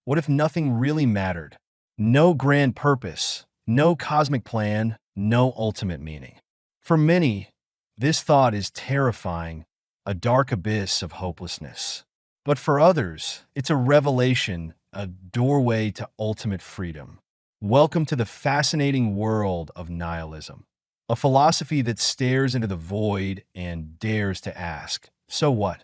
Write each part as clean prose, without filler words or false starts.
What if nothing really mattered? No grand purpose, no cosmic plan, no ultimate meaning. For many, this thought is terrifying, a dark abyss of hopelessness. But for others, it's a revelation, a doorway to ultimate freedom. Welcome to the fascinating world of nihilism, a philosophy that stares into the void and dares to ask, so what?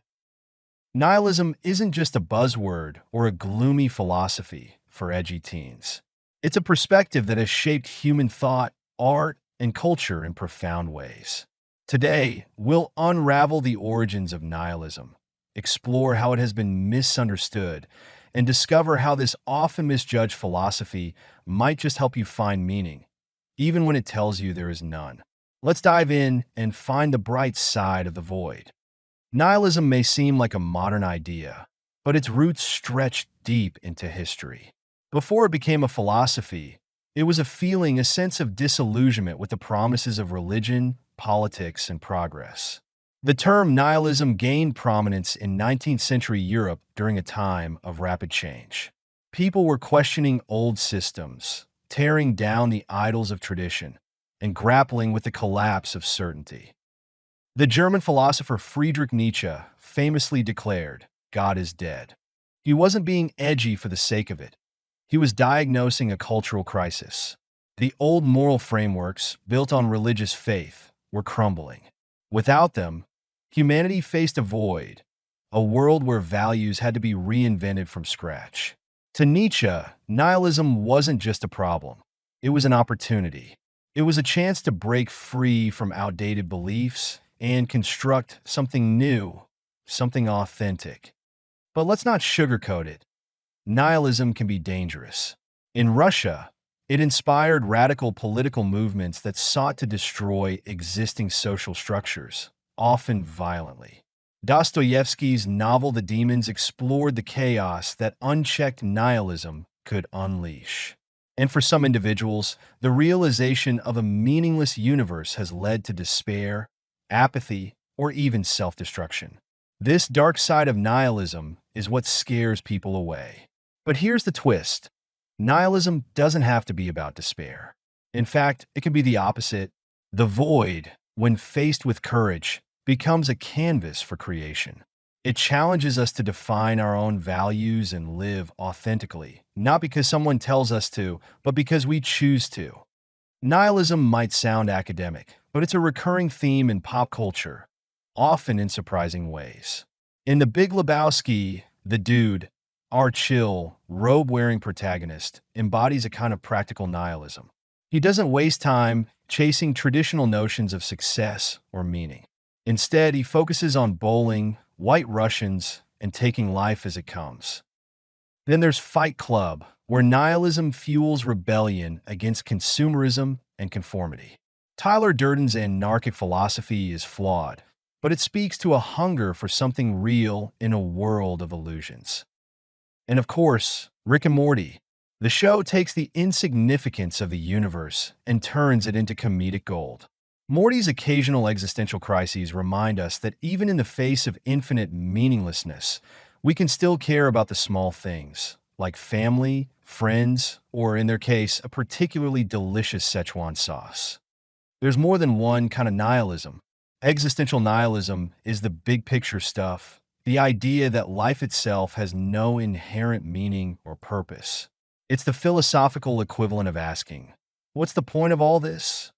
Nihilism isn't just a buzzword or a gloomy philosophy for edgy teens. It's a perspective that has shaped human thought, art, and culture in profound ways. Today, we'll unravel the origins of nihilism, explore how it has been misunderstood, and discover how this often misjudged philosophy might just help you find meaning, even when it tells you there is none. Let's dive in and find the bright side of the void. Nihilism may seem like a modern idea, but its roots stretch deep into history. Before it became a philosophy, it was a feeling, a sense of disillusionment with the promises of religion, politics, and progress. The term nihilism gained prominence in 19th century Europe during a time of rapid change. People were questioning old systems, tearing down the idols of tradition, and grappling with the collapse of certainty. The German philosopher Friedrich Nietzsche famously declared, "God is dead." He wasn't being edgy for the sake of it. He was diagnosing a cultural crisis. The old moral frameworks, built on religious faith, were crumbling. Without them, humanity faced a void, a world where values had to be reinvented from scratch. To Nietzsche, nihilism wasn't just a problem. It was an opportunity. It was a chance to break free from outdated beliefs and construct something new, something authentic. But let's not sugarcoat it. Nihilism can be dangerous. In Russia, it inspired radical political movements that sought to destroy existing social structures, often violently. Dostoevsky's novel The Demons explored the chaos that unchecked nihilism could unleash. And for some individuals, the realization of a meaningless universe has led to despair, apathy, or even self-destruction. This dark side of nihilism is what scares people away. But here's the twist. Nihilism doesn't have to be about despair. In fact, it can be the opposite. The void, when faced with courage, becomes a canvas for creation. It challenges us to define our own values and live authentically, not because someone tells us to, but because we choose to. Nihilism might sound academic, but it's a recurring theme in pop culture, often in surprising ways. In The Big Lebowski, the dude, our chill, robe-wearing protagonist, embodies a kind of practical nihilism. He doesn't waste time chasing traditional notions of success or meaning. Instead, he focuses on bowling, white Russians, and taking life as it comes. Then there's Fight Club, where nihilism fuels rebellion against consumerism and conformity. Tyler Durden's anarchic philosophy is flawed, but it speaks to a hunger for something real in a world of illusions. And of course, Rick and Morty. The show takes the insignificance of the universe and turns it into comedic gold. Morty's occasional existential crises remind us that even in the face of infinite meaninglessness, we can still care about the small things, like family, friends, or in their case, a particularly delicious Szechuan sauce. There's more than one kind of nihilism. Existential nihilism is the big picture stuff, the idea that life itself has no inherent meaning or purpose. It's the philosophical equivalent of asking, what's the point of all this?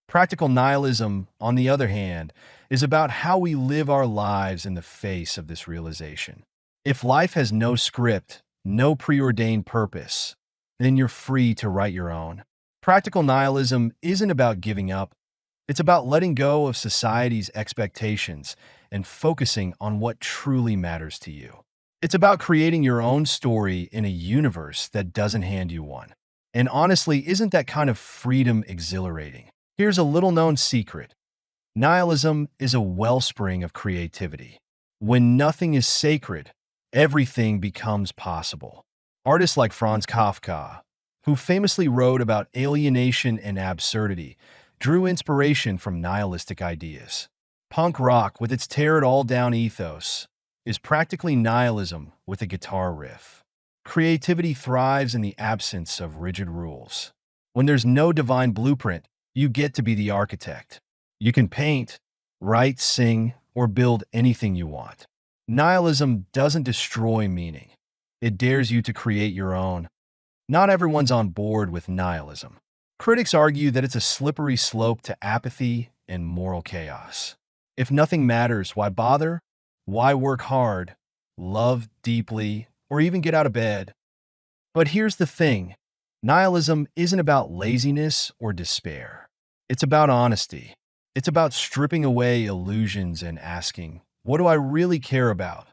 Practical nihilism, on the other hand, is about how we live our lives in the face of this realization. If life has no script, no preordained purpose, then you're free to write your own. Practical nihilism isn't about giving up. It's about letting go of society's expectations and focusing on what truly matters to you. It's about creating your own story in a universe that doesn't hand you one. And honestly, isn't that kind of freedom exhilarating? Here's a little-known secret. Nihilism is a wellspring of creativity. When nothing is sacred, everything becomes possible. Artists like Franz Kafka, who famously wrote about alienation and absurdity, drew inspiration from nihilistic ideas. Punk rock, with its tear-it-all-down ethos, is practically nihilism with a guitar riff. Creativity thrives in the absence of rigid rules. When there's no divine blueprint, you get to be the architect. You can paint, write, sing, or build anything you want. Nihilism doesn't destroy meaning. It dares you to create your own. Not everyone's on board with nihilism. Critics argue that it's a slippery slope to apathy and moral chaos. If nothing matters, why bother? Why work hard, love deeply, or even get out of bed? But here's the thing. Nihilism isn't about laziness or despair. It's about honesty. It's about stripping away illusions and asking, what do I really care about?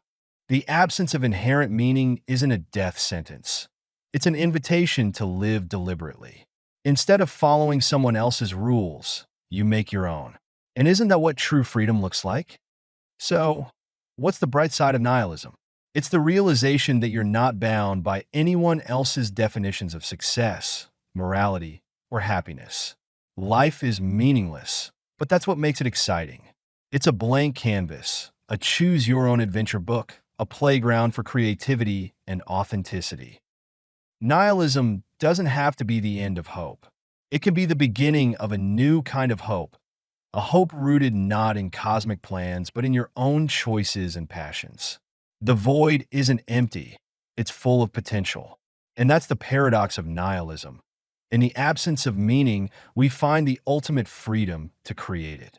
The absence of inherent meaning isn't a death sentence. It's an invitation to live deliberately. Instead of following someone else's rules, you make your own. And isn't that what true freedom looks like? So, what's the bright side of nihilism? It's the realization that you're not bound by anyone else's definitions of success, morality, or happiness. Life is meaningless, but that's what makes it exciting. It's a blank canvas, a choose-your-own-adventure book, a playground for creativity and authenticity. Nihilism doesn't have to be the end of hope. It can be the beginning of a new kind of hope, a hope rooted not in cosmic plans, but in your own choices and passions. The void isn't empty, it's full of potential. And that's the paradox of nihilism. In the absence of meaning, we find the ultimate freedom to create it.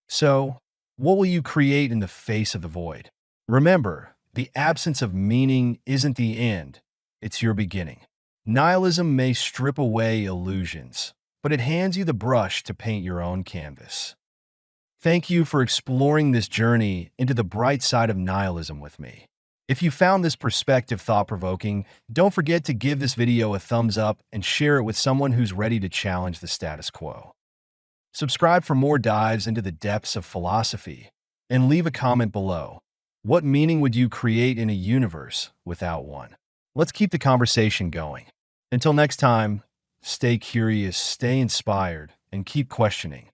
So, what will you create in the face of the void? Remember, the absence of meaning isn't the end, it's your beginning. Nihilism may strip away illusions, but it hands you the brush to paint your own canvas. Thank you for exploring this journey into the bright side of nihilism with me. If you found this perspective thought-provoking, don't forget to give this video a thumbs up and share it with someone who's ready to challenge the status quo. Subscribe for more dives into the depths of philosophy, and leave a comment below. What meaning would you create in a universe without one? Let's keep the conversation going. Until next time, stay curious, stay inspired, and keep questioning.